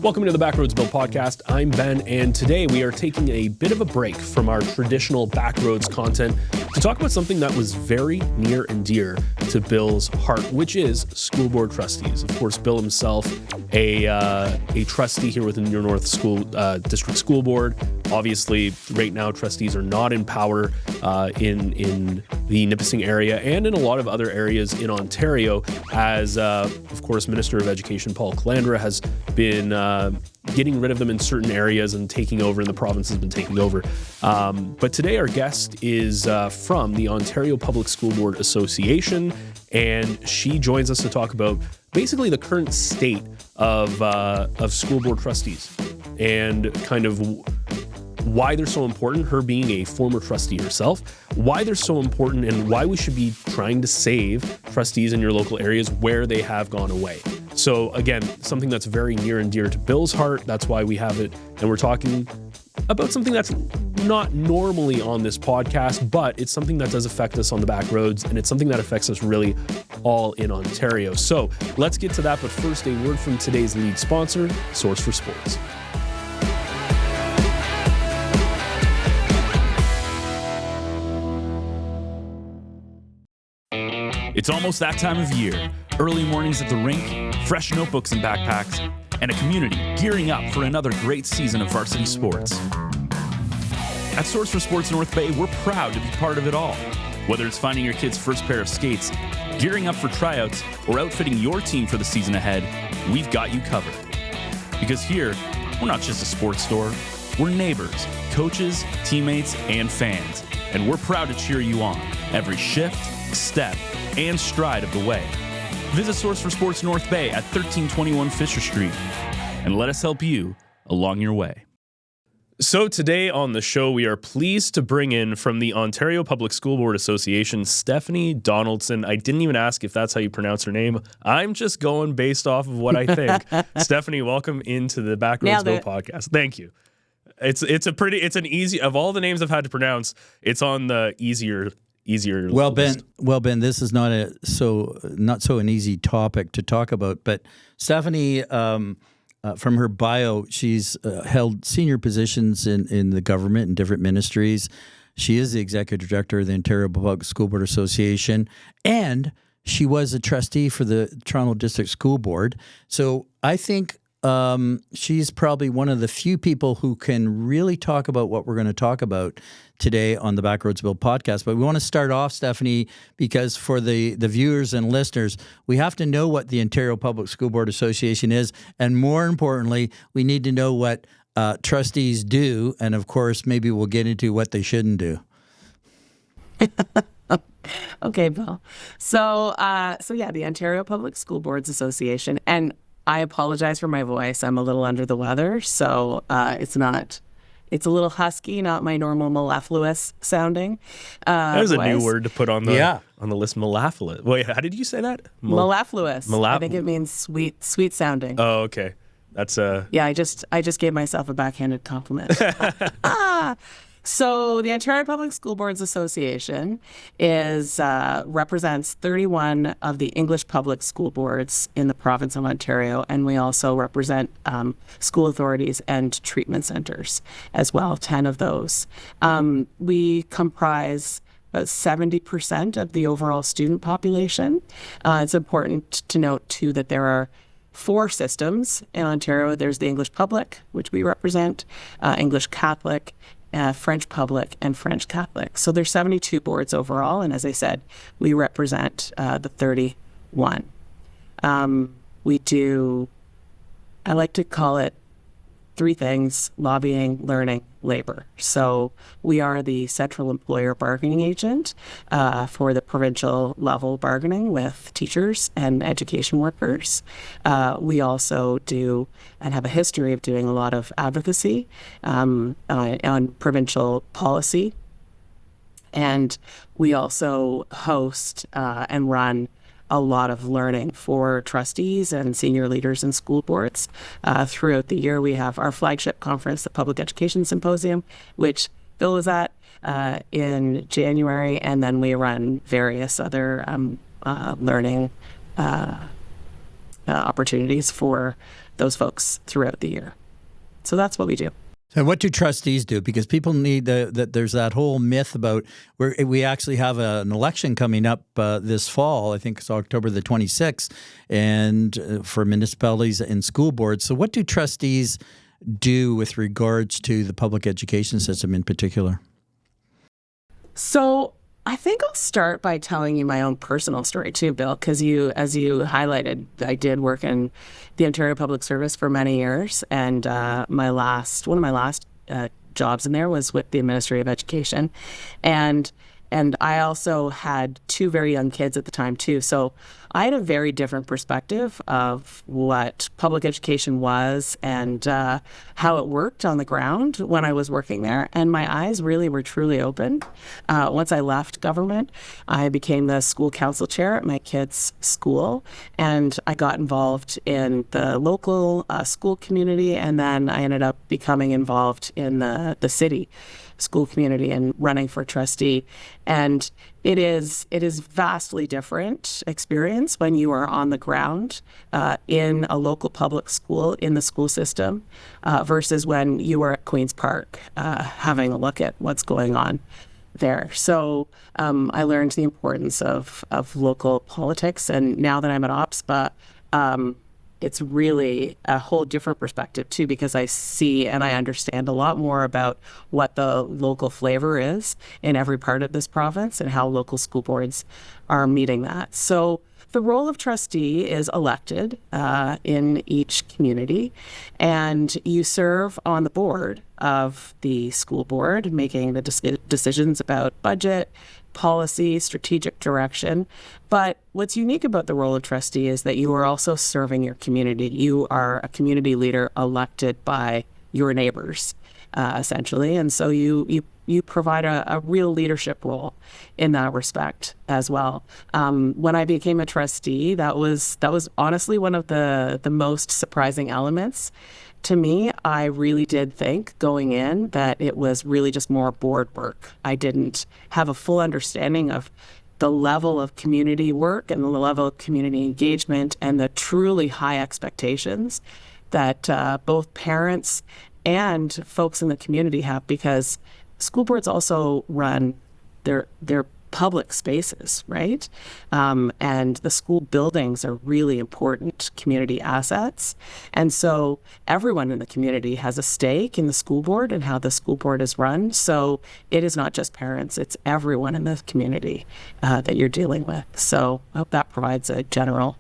Welcome to the Backroads Bill podcast. I'm Ben, and today we are taking a bit of a break from our traditional Backroads content to talk about something that was very near and dear to Bill's heart, which is school board trustees. Of course, Bill himself, a trustee here within your North School District School Board. Obviously, right now, trustees are not in power in the Nipissing area and in a lot of other areas in Ontario, as, of course, Minister of Education Paul Calandra has been getting rid of them in certain areas and taking over, and the province has been taking over. But today our guest is from the Ontario Public School Board Association, and she joins us to talk about basically the current state of school board trustees and kind of why they're so important, her being a former trustee herself, why they're so important, and why we should be trying to save trustees in your local areas where they have gone away. So again, something that's very near and dear to Bill's heart. That's why we have it. And we're talking about something that's not normally on this podcast, but it's something that does affect us on the back roads, and it's something that affects us really all in Ontario. So let's get to that. But first, a word from today's lead sponsor, Source for Sports. It's almost that time of year. Early mornings at the rink, fresh notebooks and backpacks, and a community gearing up for another great season of varsity sports. At Source for Sports North Bay, we're proud to be part of it all. Whether it's finding your kid's first pair of skates, gearing up for tryouts, or outfitting your team for the season ahead, we've got you covered. Because here, we're not just a sports store, we're neighbors, coaches, teammates, and fans. And we're proud to cheer you on every shift, step, and stride of the way. Visit Source for Sports North Bay at 1321 Fisher Street and let us help you along your way. So today on the show, we are pleased to bring in from the Ontario Public School Board Association, Stephanie Donaldson. I didn't even ask if that's how you pronounce her name. I'm just going based off of what I think. Stephanie, welcome into the Backroads Bill podcast. Thank you. It's an easy, of all the names I've had to pronounce, it's on the easier. Well, Ben, this is not an easy topic to talk about. But Stephanie, from her bio, she's held senior positions in the government in different ministries. She is the executive director of the Ontario Public School Board Association, and she was a trustee for the Toronto District School Board. So I think she's probably one of the few people who can really talk about what we're going to talk about today on the Backroads Bill podcast. But we want to start off, Stephanie, because for the viewers and listeners, we have to know what the Ontario Public School Board Association is. And more importantly, we need to know what trustees do. And of course, maybe we'll get into what they shouldn't do. Okay, Bill. So yeah, the Ontario Public School Boards Association, and I apologize for my voice. I'm a little under the weather, so it's a little husky, not my normal mellifluous sounding. There's a voice. new word to put on the list, mellifluous. Wait, how did you say that? Mellifluous. I think it means sweet sounding. Oh, okay. That's Yeah, I just gave myself a backhanded compliment. So the Ontario Public School Boards Association represents 31 of the English public school boards in the province of Ontario, and we also represent school authorities and treatment centres as well, 10 of those. We comprise about 70% of the overall student population. It's important to note, too, that there are 4 systems in Ontario. There's the English public, which we represent, English Catholic, French Public, and French Catholic. So there's 72 boards overall, and as I said, we represent the 31. We do, I like to call it 3 things: lobbying, learning, labor. So we are the central employer bargaining agent for the provincial level bargaining with teachers and education workers. We also do and have a history of doing a lot of advocacy on provincial policy. And we also host and run a lot of learning for trustees and senior leaders in school boards. Throughout the year, we have our flagship conference, the Public Education Symposium, which Bill was at in January, and then we run various other learning opportunities for those folks throughout the year. So that's what we do. And what do trustees do? Because people need that. There's that whole myth about where we actually have an election coming up this fall. I think it's October the 26th, and for municipalities and school boards. So what do trustees do with regards to the public education system in particular? So I think I'll start by telling you my own personal story too, Bill, because as you highlighted, I did work in the Ontario Public Service for many years, and one of my last jobs in there was with the Ministry of Education, and I also had two very young kids at the time too. So I had a very different perspective of what public education was and how it worked on the ground when I was working there. And my eyes really were truly open. Once I left government, I became the school council chair at my kids' school, and I got involved in the local school community, and then I ended up becoming involved in the city school community and running for trustee. And it is vastly different experience when you are on the ground in a local public school in the school system versus when you are at Queen's Park having a look at what's going on there. So I learned the importance of local politics, and now that I'm at OPSPA, it's really a whole different perspective too, because I see and I understand a lot more about what the local flavor is in every part of this province and how local school boards are meeting that. So the role of trustee is elected in each community, and you serve on the board of the school board, making the decisions about budget, policy, strategic direction. But what's unique about the role of trustee is that you are also serving your community. You are a community leader elected by your neighbours, essentially. And so you provide a real leadership role in that respect as well. When I became a trustee, that was honestly one of the most surprising elements. To me, I really did think going in that it was really just more board work. I didn't have a full understanding of the level of community work and the level of community engagement and the truly high expectations that both parents and folks in the community have, because school boards also run their public spaces, right? And the school buildings are really important community assets. And so everyone in the community has a stake in the school board and how the school board is run. So it is not just parents, it's everyone in the community that you're dealing with. So I hope that provides a general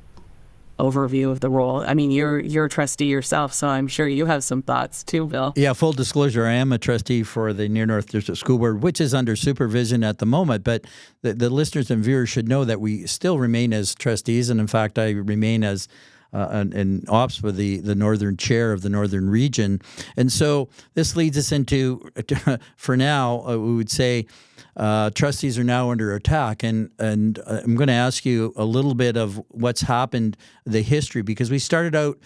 overview of the role. I mean, you're a trustee yourself, so I'm sure you have some thoughts too, Bill. Yeah, full disclosure, I am a trustee for the Near North District School Board, which is under supervision at the moment, but the listeners and viewers should know that we still remain as trustees, and in fact, I remain as an ops with the northern chair of the northern region. And so this leads us into, for now, we would say trustees are now under attack. And I'm going to ask you a little bit of what's happened, the history, because we started out,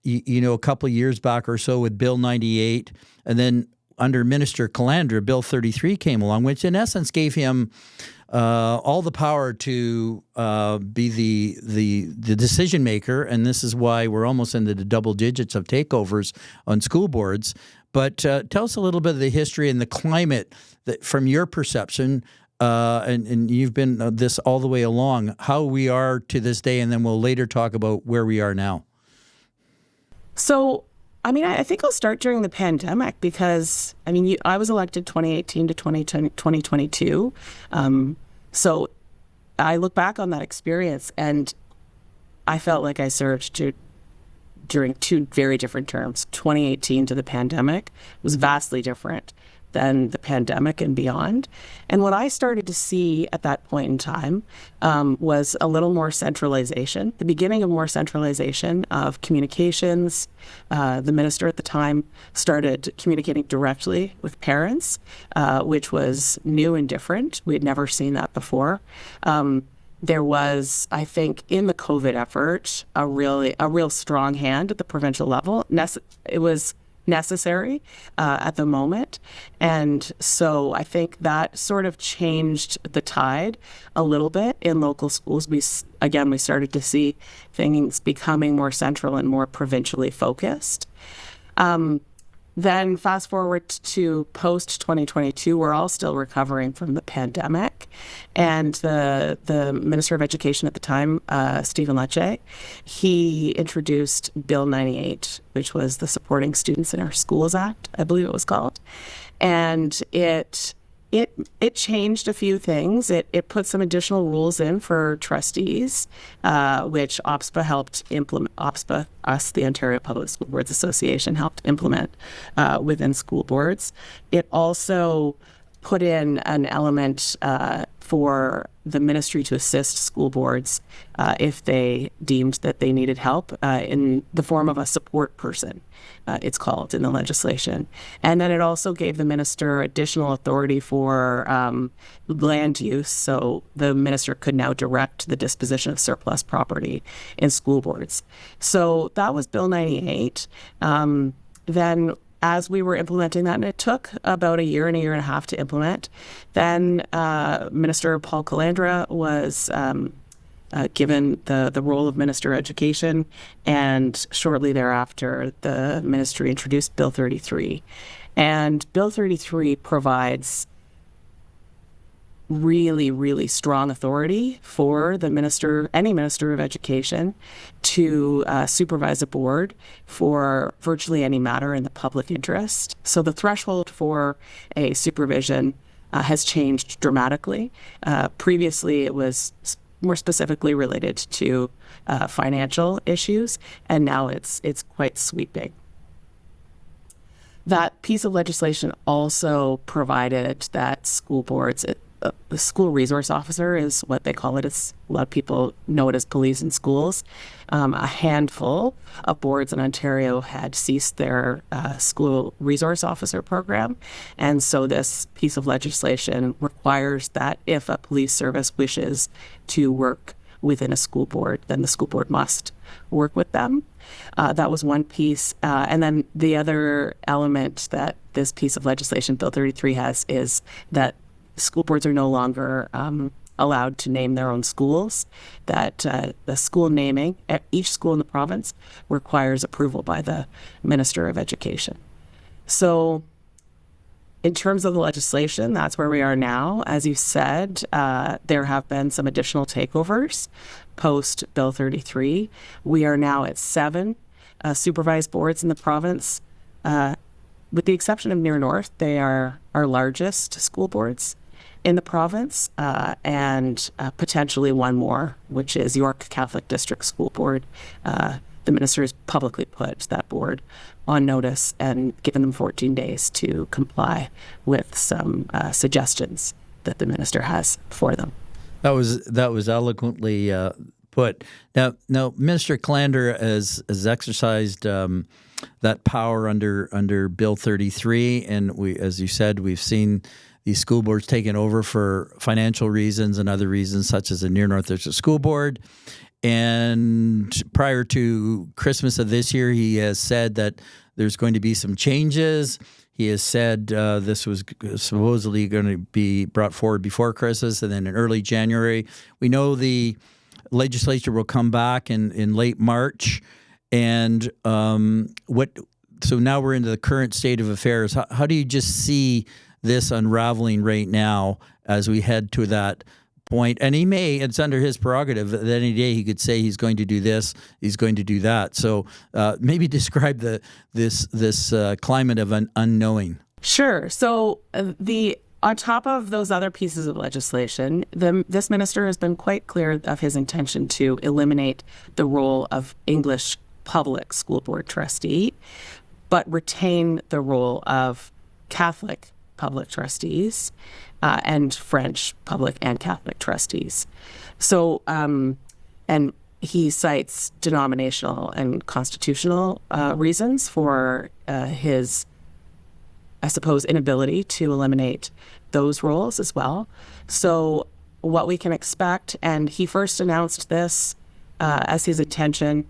a couple of years back or so with Bill 98, and then under Minister Calandra, Bill 33 came along, which in essence gave him all the power to be the decision maker, and this is why we're almost into the double digits of takeovers on school boards. But tell us a little bit of the history and the climate that, from your perception, and you've been this all the way along, how we are to this day, and then we'll later talk about where we are now. So, I think I'll start during the pandemic because, I was elected 2018 to 2022. So I look back on that experience and I felt like I served during two very different terms. 2018 to the pandemic was vastly different than the pandemic and beyond. And what I started to see at that point in time was a little more centralization, the beginning of more centralization of communications. The minister at the time started communicating directly with parents, which was new and different. We had never seen that before. There was, I think, in the COVID effort, a real strong hand at the provincial level. It was necessary at the moment. And so I think that sort of changed the tide a little bit in local schools. We started to see things becoming more central and more provincially focused. Then fast forward to post-2022, we're all still recovering from the pandemic. And the Minister of Education at the time, Stephen Lecce, he introduced Bill 98, which was the Supporting Students in Our Schools Act, I believe it was called. And it changed a few things. It put some additional rules in for trustees, which OPSPA helped implement. OPSPA, us, the Ontario Public School Boards Association, helped implement within school boards. It also put in an element for the ministry to assist school boards if they deemed that they needed help in the form of a support person, it's called in the legislation. And then it also gave the minister additional authority for land use. So the minister could now direct the disposition of surplus property in school boards. So that was Bill 98. Then as we were implementing that, and it took about a year and a half to implement, then Minister Paul Calandra was given the role of Minister of Education, and shortly thereafter, the ministry introduced Bill 33. And Bill 33 provides really, really strong authority for the minister, any Minister of Education, to supervise a board for virtually any matter in the public interest. So the threshold for a supervision has changed dramatically. Previously, it was more specifically related to financial issues, and now it's quite sweeping. That piece of legislation also provided that school boards, the school resource officer is what they call it. It's, a lot of people know it as police in schools. A handful of boards in Ontario had ceased their school resource officer program. And so this piece of legislation requires that if a police service wishes to work within a school board, then the school board must work with them. That was one piece. And then the other element that this piece of legislation, Bill 33, has is that school boards are no longer allowed to name their own schools, that the school naming, each school in the province requires approval by the Minister of Education. So in terms of the legislation, that's where we are now. As you said, there have been some additional takeovers post Bill 33. We are now at 7 supervised boards in the province. With the exception of Near North, they are our largest school boards in the province, and potentially one more, which is York Catholic District School Board. The minister has publicly put that board on notice and given them 14 days to comply with some suggestions that the minister has for them. That was eloquently put. Now, Minister Calandra has exercised that power under Bill 33, and we, as you said, we've seen these school boards taken over for financial reasons and other reasons, such as the Near North District School Board. And prior to Christmas of this year, he has said that there's going to be some changes. He has said this was supposedly going to be brought forward before Christmas and then in early January. We know the legislature will come back in late March. And so now we're into the current state of affairs. How do you just see this unraveling right now as we head to that point? And it's under his prerogative that any day he could say he's going to do this, he's going to do that. So maybe describe this climate of unknowing. Sure. So on top of those other pieces of legislation, this minister has been quite clear of his intention to eliminate the role of English public school board trustee, but retain the role of Catholic public trustees and French public and Catholic trustees. So, and he cites denominational and constitutional reasons for his, I suppose, inability to eliminate those roles as well. So what we can expect, and he first announced this as his intention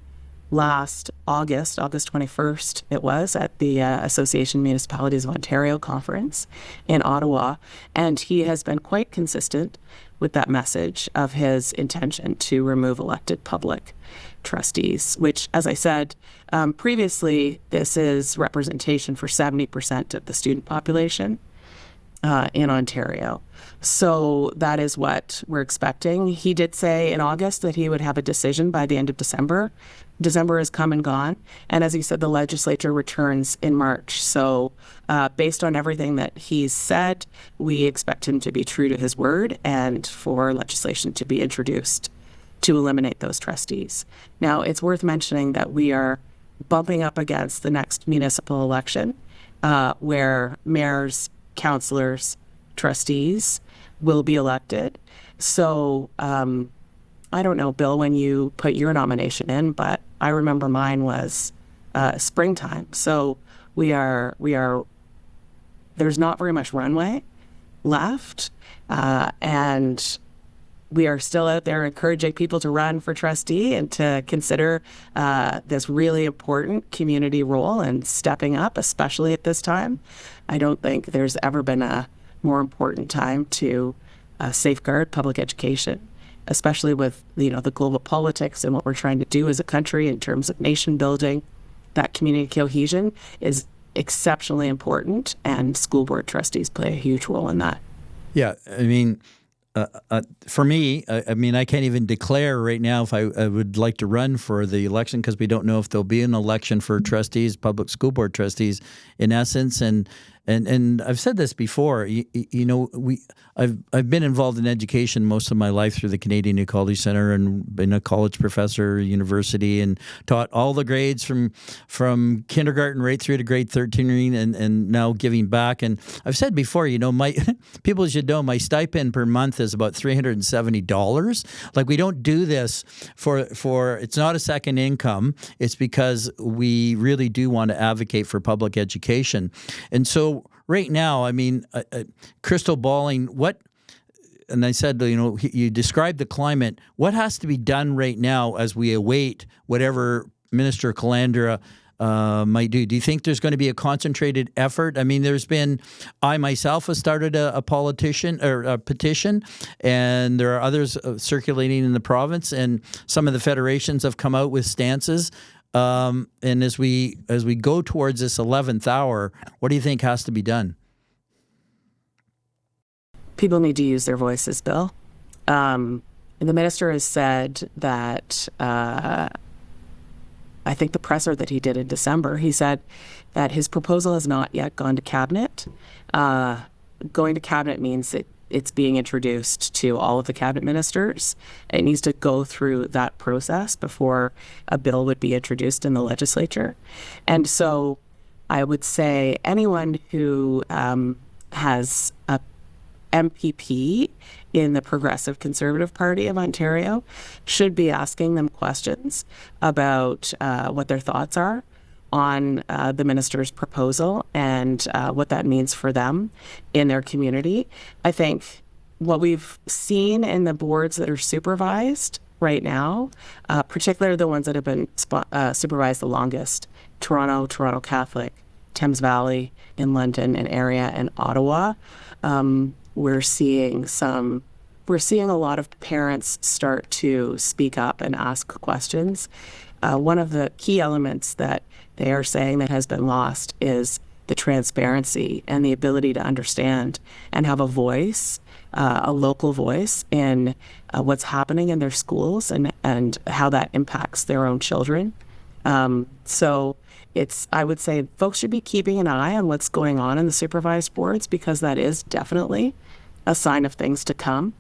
last August 21st, it was, at the Association Municipalities of Ontario conference in Ottawa. And he has been quite consistent with that message of his intention to remove elected public trustees, which, as I said previously, this is representation for 70% of the student population in Ontario. So that is what we're expecting. He did say in August that he would have a decision by the end of December. December has come and gone. And as he said, the legislature returns in March. So based on everything that he's said, we expect him to be true to his word and for legislation to be introduced to eliminate those trustees. Now, it's worth mentioning that we are bumping up against the next municipal election where mayors, councillors, trustees will be elected. So I don't know, Bill, when you put your nomination in, but I remember mine was springtime. So there's not very much runway left. And we are still out there encouraging people to run for trustee and to consider this really important community role and stepping up, especially at this time. I don't think there's ever been a more important time to safeguard public education, especially with the global politics and what we're trying to do as a country in terms of nation building. That community cohesion is exceptionally important, and school board trustees play a huge role in that. Yeah, I mean, for me, I can't even declare right now if I would like to run for the election because we don't know if there'll be an election for trustees, public school board trustees, in essence. And I've said this before. I've been involved in education most of my life through the Canadian Ecology Centre and been a college professor, university, and taught all the grades from kindergarten right through to grade 13, and now giving back. And I've said before, my people should know my stipend per month is about $370. Like, we don't do this for it's not a second income. It's because we really do want to advocate for public education. And so right now, crystal balling, and I said, you described the climate. What has to be done right now as we await whatever Minister Calandra might do? Do you think there's going to be a concentrated effort? I myself have started a petition, and there are others circulating in the province, and some of the federations have come out with stances. And as we go towards this 11th hour, what do you think has to be done? People need to use their voices, Bill. The minister has said that, I think the presser that he did in December, he said that his proposal has not yet gone to cabinet. Going to cabinet means that it's being introduced to all of the cabinet ministers. It needs to go through that process before a bill would be introduced in the legislature. And so I would say anyone who has a MPP in the Progressive Conservative Party of Ontario should be asking them questions about what their thoughts are on the minister's proposal and what that means for them in their community. I think what we've seen in the boards that are supervised right now, particularly the ones that have been supervised the longest, Toronto Catholic, Thames Valley in London and area, and Ottawa, we're seeing a lot of parents start to speak up and ask questions. One of the key elements that they are saying that has been lost is the transparency and the ability to understand and have a voice, a local voice in what's happening in their schools and how that impacts their own children. So I would say folks should be keeping an eye on what's going on in the supervised boards, because that is definitely a sign of things to come.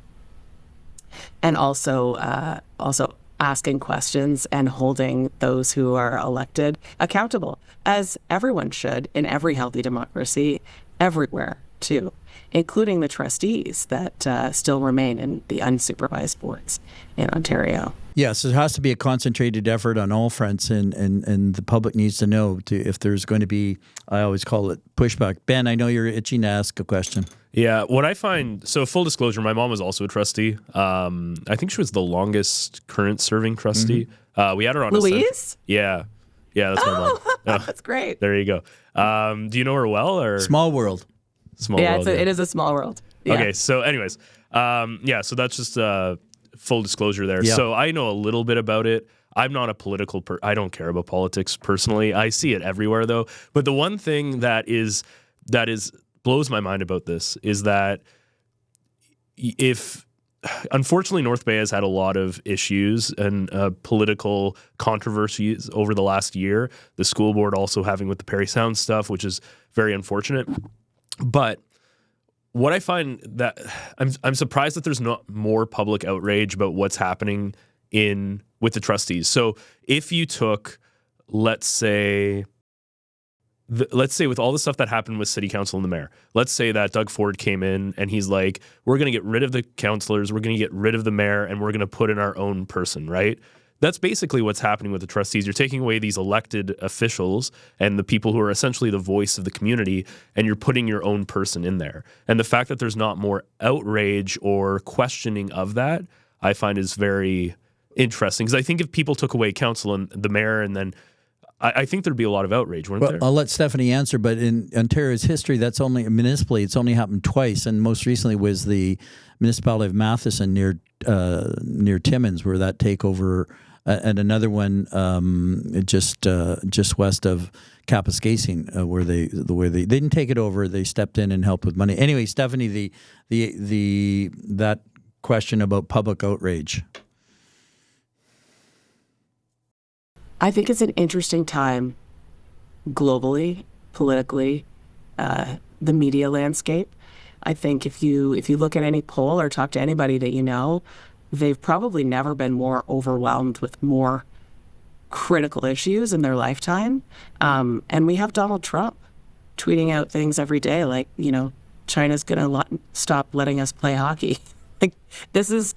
And also asking questions and holding those who are elected accountable, as everyone should in every healthy democracy, everywhere too, including the trustees that still remain in the unsupervised boards in Ontario. Yes, it has to be a concentrated effort on all fronts, and the public needs to know if there's going to be, I always call it pushback. Ben, I know you're itching to ask a question. Yeah, what I find, so full disclosure, my mom was also a trustee. I think she was the longest current serving trustee. We had her on Louise? Yeah, that's my mom. Oh, That's great. there you go. Do you know her well or Small world. small Yeah, world? it is a small world. Yeah. Okay, so anyways, so that's just full disclosure there. Yeah. So I know a little bit about it. I'm not a political I don't care about politics personally. I see it everywhere though. But the one thing that blows my mind about this is that unfortunately North Bay has had a lot of issues and political controversies over the last year. The school board also having with the Parry Sound stuff, which is very unfortunate. But what I find that I'm surprised that there's not more public outrage about what's happening with the trustees. So if you took, let's say with all the stuff that happened with city council and the mayor, let's say that Doug Ford came in and he's like, we're going to get rid of the councillors, we're going to get rid of the mayor, and we're going to put in our own person, right? That's basically what's happening with the trustees. You're taking away these elected officials and the people who are essentially the voice of the community, and you're putting your own person in there. And the fact that there's not more outrage or questioning of that, I find is very interesting. Because I think if people took away council and the mayor, and then I think there'd be a lot of outrage, wouldn't there? I'll let Stephanie answer, but in Ontario's history, that's only municipally, it's only happened twice, and most recently was the municipality of Matheson near Timmins, where that takeover, and another one just west of Kapuskasing, where they didn't take it over, they stepped in and helped with money. Anyway, Stephanie, that question about public outrage. I think it's an interesting time globally, politically, the media landscape. I think if you look at any poll or talk to anybody that you know, they've probably never been more overwhelmed with more critical issues in their lifetime. And we have Donald Trump tweeting out things every day like, China's going to stop letting us play hockey. Like this is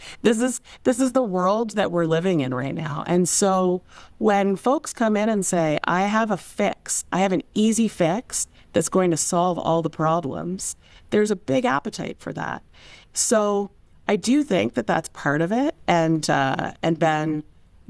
the world that we're living in right now. And so when folks come in and say, I have a fix, I have an easy fix that's going to solve all the problems, there's a big appetite for that. So I do think that that's part of it. And Ben,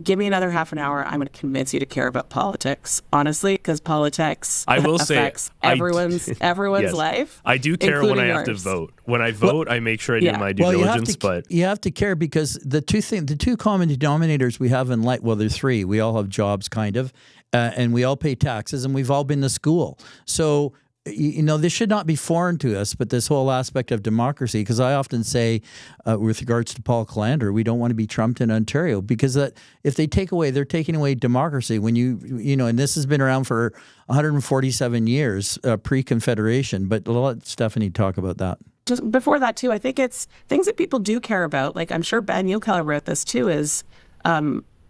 give me another half an hour. I'm going to convince you to care about politics, honestly, because politics affects everyone's yes. life. I do care when I have to vote. When I vote, I make sure I do my due diligence. You have to care because the two common denominators we have in life, well, there's three. We all have jobs, kind of, and we all pay taxes, and we've all been to school. So this should not be foreign to us, but this whole aspect of democracy, because I often say with regards to Paul Callander, we don't want to be trumped in Ontario because that if they're taking away democracy when and this has been around for 147 years pre-Confederation, but I'll let Stephanie talk about that. Just before that too, I think it's things that people do care about. Like I'm sure Ben, you'll care about this too, is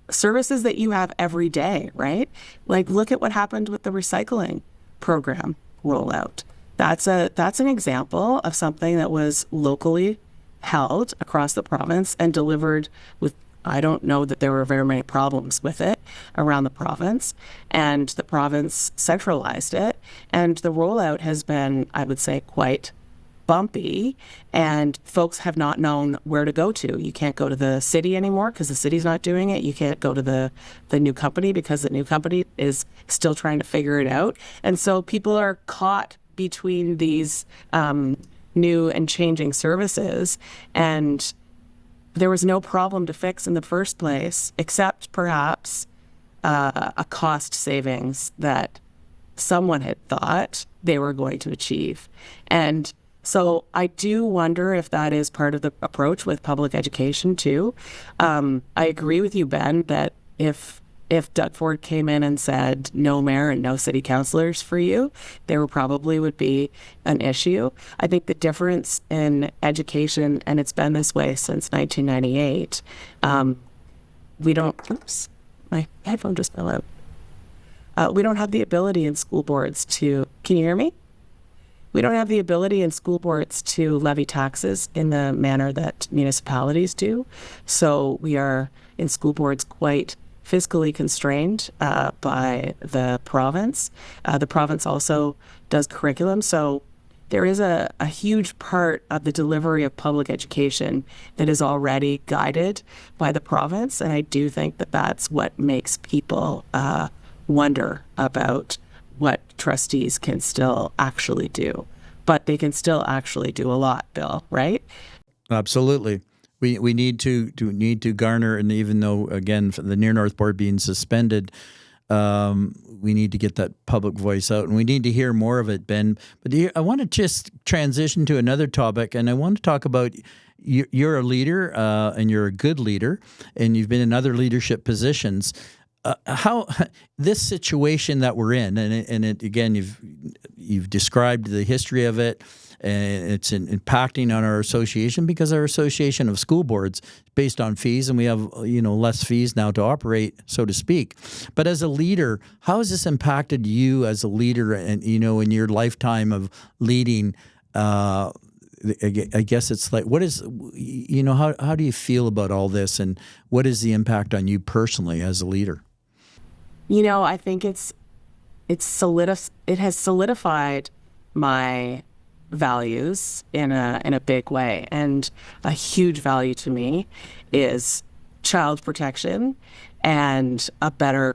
services that you have every day, right? Like look at what happened with the recycling program rollout. That's an example of something that was locally held across the province and delivered with, I don't know that there were very many problems with it around the province, and the province centralized it, and the rollout has been, I would say, quite bumpy, and folks have not known where to go to. You can't go to the city anymore because the city's not doing it. You can't go to the new company because the new company is still trying to figure it out. And so people are caught between these new and changing services, and there was no problem to fix in the first place, except perhaps a cost savings that someone had thought they were going to achieve. And so I do wonder if that is part of the approach with public education too. I agree with you, Ben, that if Doug Ford came in and said no mayor and no city councillors for you, there probably would be an issue. I think the difference in education, and it's been this way since 1998, oops, my headphone just fell out. We don't have the ability in school boards to, can you hear me? We don't have the ability in school boards to levy taxes in the manner that municipalities do. So we are in school boards quite fiscally constrained by the province. The province also does curriculum. So there is a huge part of the delivery of public education that is already guided by the province. And I do think that that's what makes people wonder about what trustees can still actually do. But they can still actually do a lot, Bill, right? Absolutely. We need to garner, and even though, again, the Near North Board being suspended, we need to get that public voice out, and we need to hear more of it, Ben. But I want to just transition to another topic, and I want to talk about you're a leader, and you're a good leader, and you've been in other leadership positions. How this situation that we're in, and it again, you've described the history of it, and it's impacting on our association, because our association of school boards is based on fees, and we have less fees now to operate, so to speak. But as a leader, how has this impacted you as a leader, and in your lifetime of leading? I guess it's like, what is how do you feel about all this, and what is the impact on you personally as a leader? I think it has solidified my values in a big way. And a huge value to me is child protection and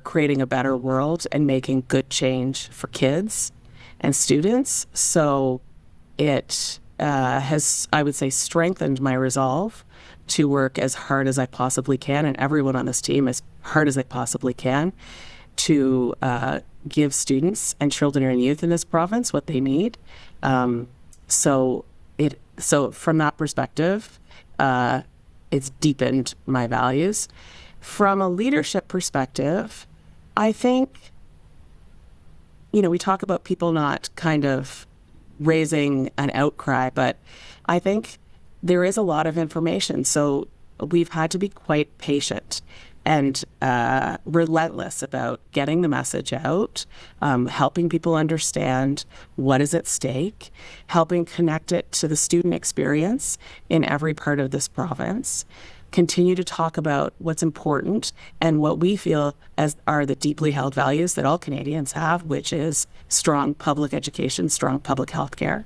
creating a better world and making good change for kids and students. So it has, I would say, strengthened my resolve to work as hard as I possibly can, and everyone on this team as hard as they possibly can, to give students and children and youth in this province what they need. So from that perspective, it's deepened my values. From a leadership perspective, I think, we talk about people not kind of raising an outcry, but I think there is a lot of information. So we've had to be quite patient and relentless about getting the message out, helping people understand what is at stake, helping connect it to the student experience in every part of this province, continue to talk about what's important and what we feel as are the deeply held values that all Canadians have, which is strong public education, strong public health care,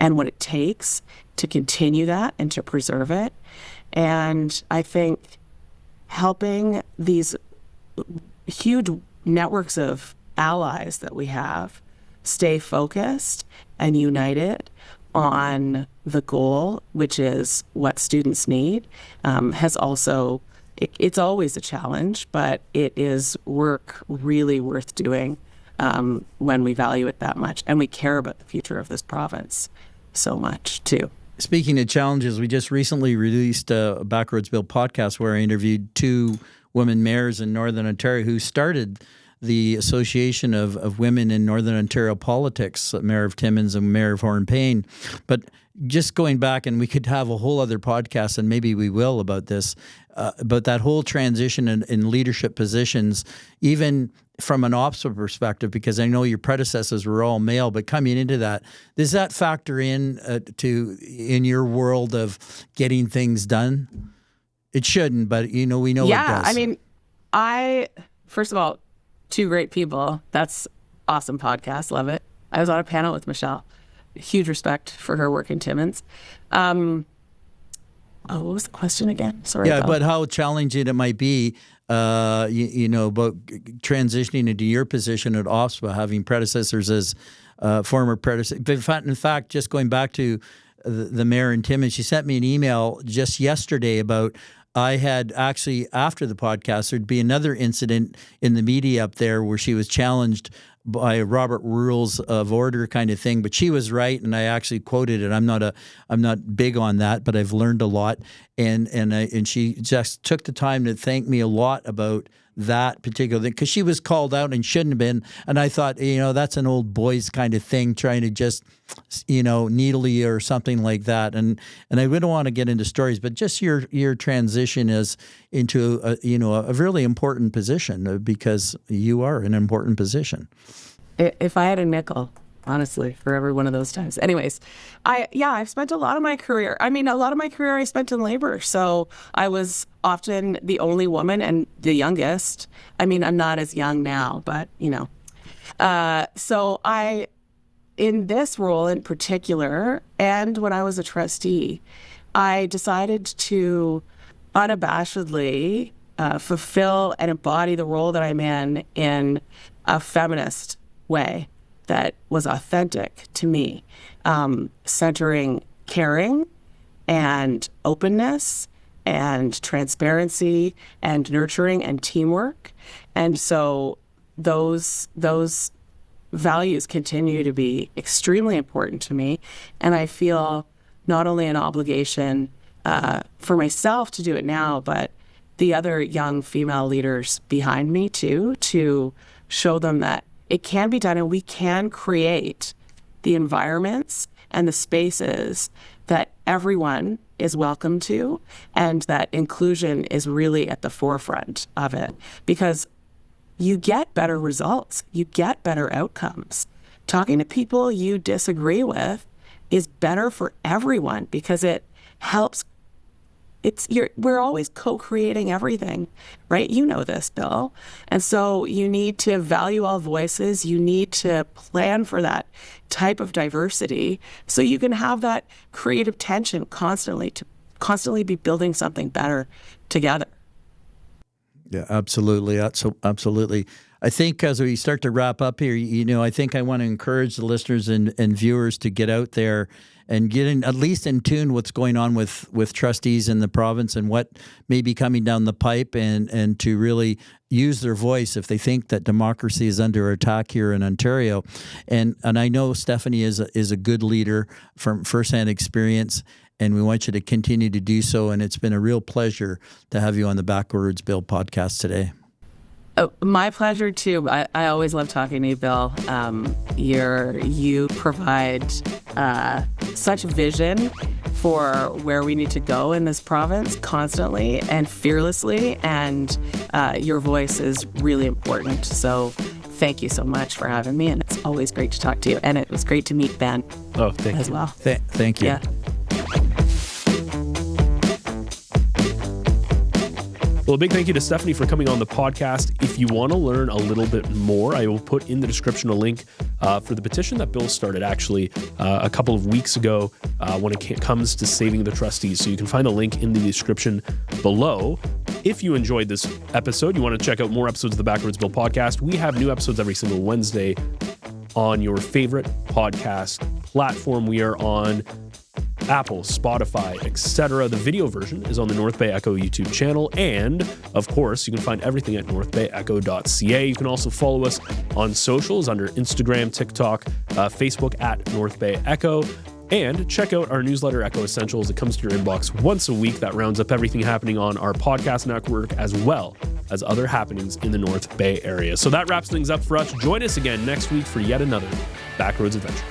and what it takes to continue that and to preserve it. And I think helping these huge networks of allies that we have stay focused and united on the goal, which is what students need, has also, it's always a challenge, but it is work really worth doing when we value it that much and we care about the future of this province so much too. Speaking of challenges, we just recently released a Backroads Bill podcast where I interviewed two women mayors in Northern Ontario who started the Association of Women in Northern Ontario Politics, Mayor of Timmins and Mayor of Horn-Payne. But just going back, and we could have a whole other podcast, and maybe we will, about this, about that whole transition in leadership positions, even from an OPSA perspective, because I know your predecessors were all male, but coming into that, does that factor in in your world of getting things done? It shouldn't, but we know it does. Yeah, I mean, first of all, two great people. That's awesome podcast. Love it. I was on a panel with Michelle. Huge respect for her work in Timmins. What was the question again? Sorry. Yeah, but how challenging it might be, about transitioning into your position at OPSPA, having predecessors as former predecessors. In fact, just going back to the mayor in Timmins, she sent me an email just yesterday about, I had actually, after the podcast, there'd be another incident in the media up there where she was challenged by Robert Rules of Order kind of thing, but she was right, and I actually quoted it. I'm not big on that, but I've learned a lot, and she just took the time to thank me a lot about that particular thing, because she was called out and shouldn't have been, and I thought, that's an old boys kind of thing, trying to just, needle you or something like that, and I wouldn't want to get into stories, but just your transition is into a really important position, because you are in an important position. If I had a nickel, honestly, for every one of those times. Anyways, I've spent a lot of my career. I spent in labor. So I was often the only woman and the youngest. I mean, I'm not as young now, but so in this role in particular, and when I was a trustee, I decided to unabashedly fulfill and embody the role that I'm in a feminist way that was authentic to me, centering caring and openness and transparency and nurturing and teamwork. And so those values continue to be extremely important to me. And I feel not only an obligation for myself to do it now, but the other young female leaders behind me too, to show them that it can be done and we can create the environments and the spaces that everyone is welcome to, and that inclusion is really at the forefront of it, because you get better results, you get better outcomes. Talking to people you disagree with is better for everyone because it helps. We're always co-creating everything, right? You know this, Bill. And so you need to value all voices. You need to plan for that type of diversity so you can have that creative tension constantly to constantly be building something better together. Yeah, absolutely. Absolutely. I think as we start to wrap up here, I think I want to encourage the listeners and viewers to get out there and get in, at least in tune what's going on with trustees in the province and what may be coming down the pipe, and to really use their voice if they think that democracy is under attack here in Ontario. And I know Stephanie is a good leader from firsthand experience, and we want you to continue to do so. And it's been a real pleasure to have you on the Backroads Bill podcast today. Oh, my pleasure too. I always love talking to you, Bill. You provide such vision for where we need to go in this province constantly and fearlessly, and your voice is really important. So thank you so much for having me, and it's always great to talk to you. And it was great to meet Ben. Oh, thank you as well. Thank you. Yeah. Well, a big thank you to Stephanie for coming on the podcast. If you want to learn a little bit more, I will put in the description a link for the petition that Bill started actually a couple of weeks ago when it comes to saving the trustees. So you can find a link in the description below. If you enjoyed this episode, you want to check out more episodes of the Backroads Bill podcast, we have new episodes every single Wednesday on your favorite podcast platform. We are on Apple, Spotify, etc. The video version is on the North Bay Echo YouTube channel. And of course, you can find everything at northbayecho.ca. You can also follow us on socials under Instagram, TikTok, Facebook at North Bay Echo. And check out our newsletter, Echo Essentials. It comes to your inbox once a week. That rounds up everything happening on our podcast network, as well as other happenings in the North Bay area. So that wraps things up for us. Join us again next week for yet another Backroads adventure.